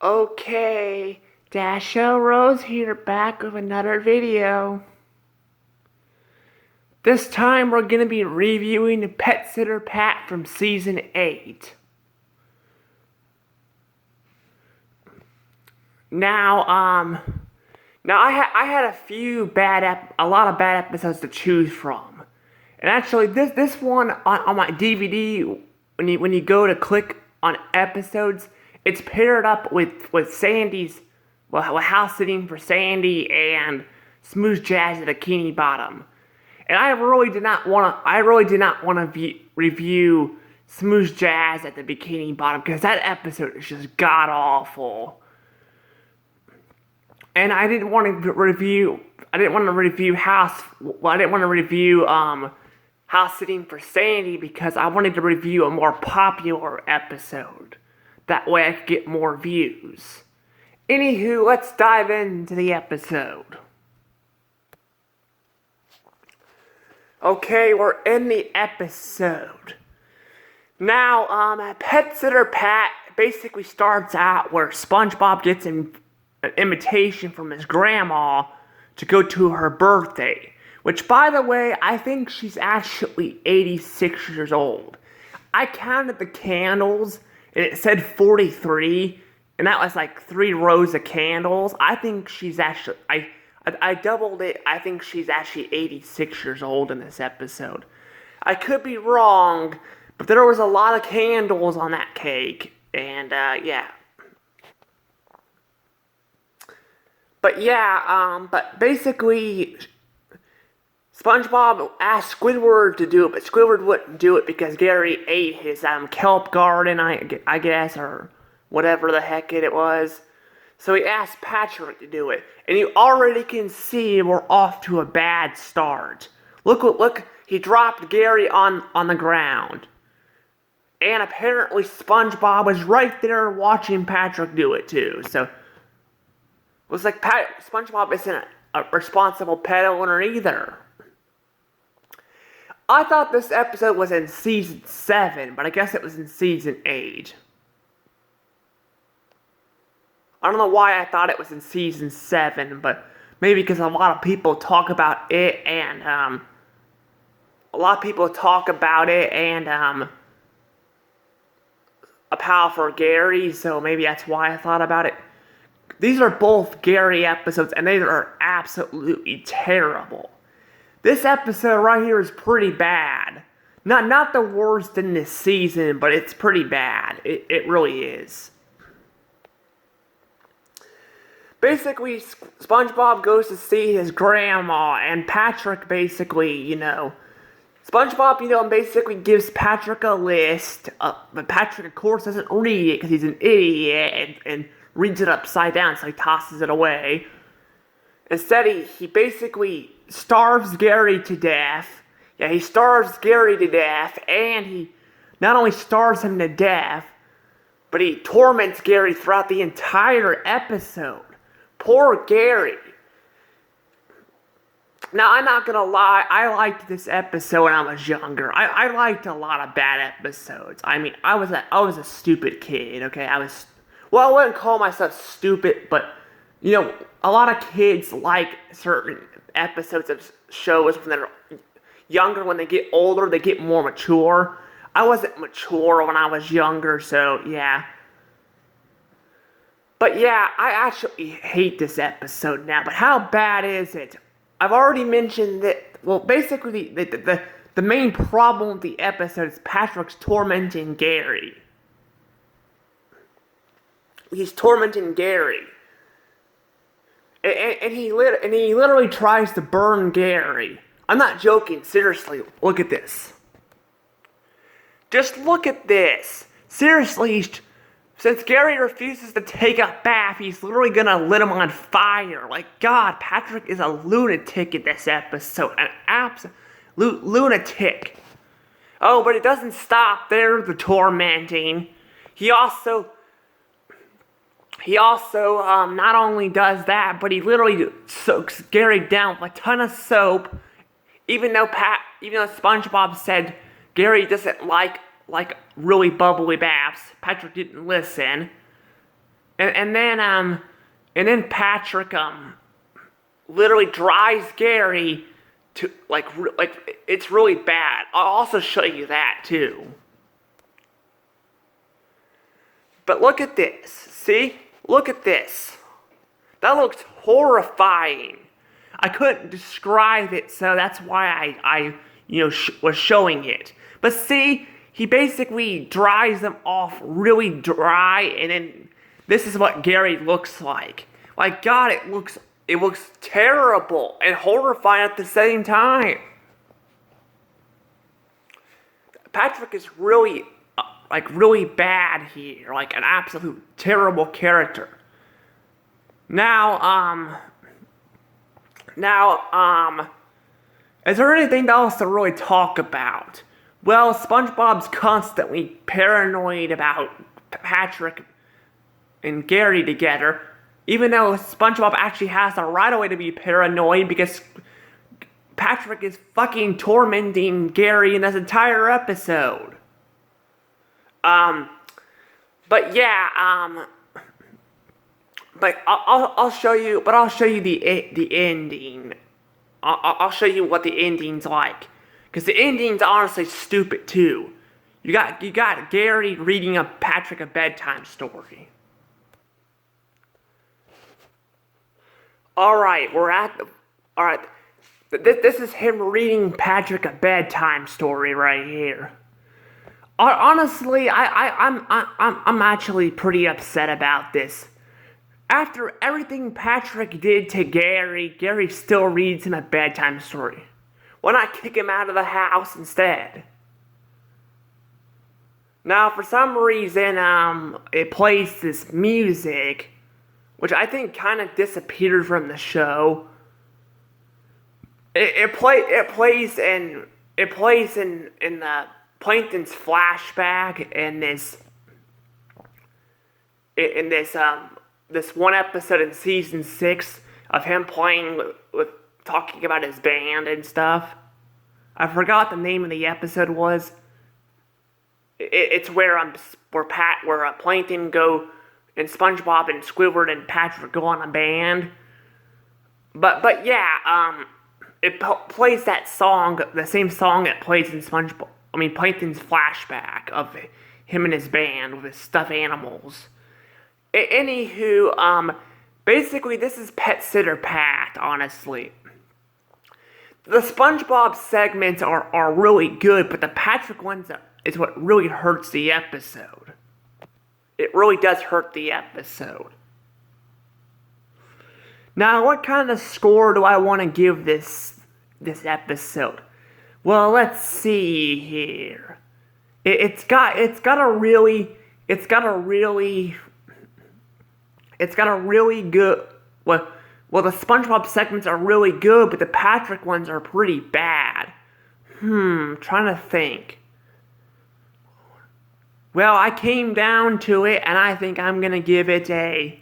Okay, Dasho Rose here, back with another video. This time we're gonna be reviewing the Pet Sitter Pat from Season 8. Now, I had a lot of bad episodes to choose from. And actually, this one on my DVD, when you go to click on episodes, it's paired up with Sandy's, well, house sitting for Sandy and Smooth Jazz at Bikini Bottom. And I really did not want to review Smooth Jazz at the Bikini Bottom because that episode is just god awful. And I didn't want to review House Sitting for Sandy because I wanted to review a more popular episode. That way I could get more views. Anywho, let's dive into the episode. Okay, we're in the episode. Now, Pet Sitter Pat basically starts out where SpongeBob gets an invitation from his grandma to go to her birthday. Which, by the way, I think she's actually 86 years old. I counted the candles, and it said 43, and that was like 3 rows of candles. I think she's actually, I doubled it. I think she's actually 86 years old in this episode. I could be wrong, but there was a lot of candles on that cake, and yeah. But basically, SpongeBob asked Squidward to do it, but Squidward wouldn't do it because Gary ate his kelp garden, I guess, or whatever the heck it was. So he asked Patrick to do it, and you already can see we're off to a bad start. Look, he dropped Gary on the ground. And apparently SpongeBob was right there watching Patrick do it too, so it was like SpongeBob isn't a responsible pet owner either. I thought this episode was in Season 7, but I guess it was in Season 8. I don't know why I thought it was in Season 7, but maybe because a lot of people talk about it, and, a pal for Gary, so maybe that's why I thought about it. These are both Gary episodes, and they are absolutely terrible. This episode right here is pretty bad. Not the worst in this season, but it's pretty bad. It really is. Basically, SpongeBob goes to see his grandma, and Patrick basically, SpongeBob, basically gives Patrick a list, but Patrick, of course, doesn't read it because he's an idiot, and reads it upside down, so he tosses it away. Instead, he basically starves Gary to death. Yeah, he starves Gary to death, and he not only starves him to death, but he torments Gary throughout the entire episode. Poor Gary. Now, I'm not gonna lie, I liked this episode when I was younger. I liked a lot of bad episodes. I mean, I was a stupid kid, okay? Well, I wouldn't call myself stupid, but, a lot of kids like certain episodes of shows when they're younger. When they get older, they get more mature. I wasn't mature when I was younger, so, yeah. But, yeah, I actually hate this episode now, but how bad is it? I've already mentioned that, well, basically, the main problem with the episode is Patrick's tormenting Gary. He's tormenting Gary. And he literally tries to burn Gary. I'm not joking, seriously, look at this. Just look at this. Seriously, since Gary refuses to take a bath, he's literally gonna lit him on fire. Like, God, Patrick is a lunatic in this episode. An absolute lunatic. Oh, but it doesn't stop there, the tormenting. He also not only does that, but he literally soaks Gary down with a ton of soap. Even though SpongeBob said Gary doesn't like really bubbly baths, Patrick didn't listen. and then Patrick literally drives Gary to like it's really bad. I'll also show you that too. But look at this. See? Look at this. That looks horrifying. I couldn't describe it, so that's why I was showing it. But see, he basically dries them off really dry, and then this is what Gary looks like. Like, God, it looks terrible and horrifying at the same time. Patrick is really, really bad here, like an absolute terrible character. Now, is there anything else to really talk about? Well, SpongeBob's constantly paranoid about Patrick and Gary together, even though SpongeBob actually has the right away to be paranoid because Patrick is fucking tormenting Gary in this entire episode. But yeah, but I'll show you. But I'll show you the ending. I'll show you what the ending's like, because the ending's honestly stupid too. You got Gary reading Patrick a bedtime story. All right, This is him reading Patrick a bedtime story right here. Honestly, I'm actually pretty upset about this. After everything Patrick did to Gary, Gary still reads him a bedtime story. Why not kick him out of the house instead? Now, for some reason, it plays this music, which I think kind of disappeared from the show. It plays in the Plankton's flashback this one episode in season 6 of him playing with talking about his band and stuff. I forgot the name of the episode was. It's where Plankton go and SpongeBob and Squidward and Patrick go on a band. But yeah, it plays that song, the same song it plays in Plankton's flashback of him and his band with his stuffed animals. Anywho, basically this is Pet Sitter Pat, honestly. The SpongeBob segments are really good, but the Patrick ones is what really hurts the episode. It really does hurt the episode. Now, what kind of score do I want to give this episode? Well, let's see here. It's got a really good. Well, the SpongeBob segments are really good, but the Patrick ones are pretty bad. Trying to think. Well, I came down to it, and I think I'm gonna give it a